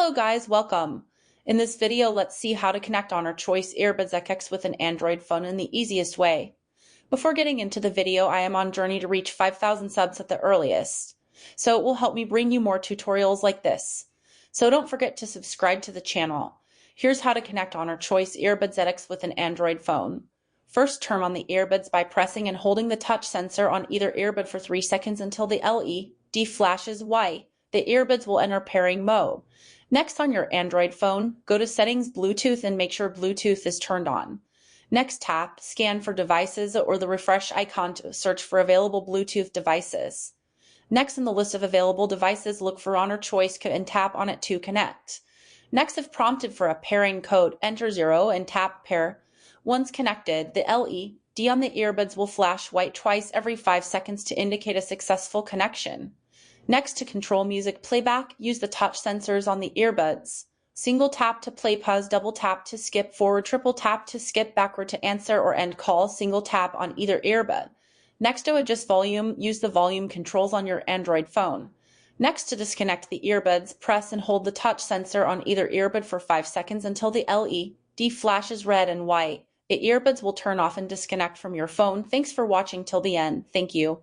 Hello guys, welcome. In this video, let's see how to connect Honor Choice Earbuds XX with an Android phone in the easiest way. Before getting into the video, I am on a journey to reach 5,000 subs at the earliest. So it will help me bring you more tutorials like this. So don't forget to subscribe to the channel. Here's how to connect Honor Choice Earbuds ZX with an Android phone. First, turn on the earbuds by pressing and holding the touch sensor on either earbud for 3 seconds until the LED flashes white. The earbuds will enter pairing mode. Next, on your Android phone, go to Settings Bluetooth and make sure Bluetooth is turned on. Next, tap Scan for devices or the refresh icon to search for available Bluetooth devices. Next, in the list of available devices, look for Honor Choice and tap on it to connect. Next, if prompted for a pairing code, enter 0 and tap Pair. Once connected, the LED on the earbuds will flash white twice every 5 seconds to indicate a successful connection. Next, to control music playback, use the touch sensors on the earbuds. Single tap to play pause, double tap to skip forward, triple tap to skip backward to answer or end call, single tap on either earbud. Next, to adjust volume, use the volume controls on your Android phone. Next, to disconnect the earbuds, press and hold the touch sensor on either earbud for 5 seconds until the LED flashes red and white. The earbuds will turn off and disconnect from your phone. Thanks for watching till the end. Thank you.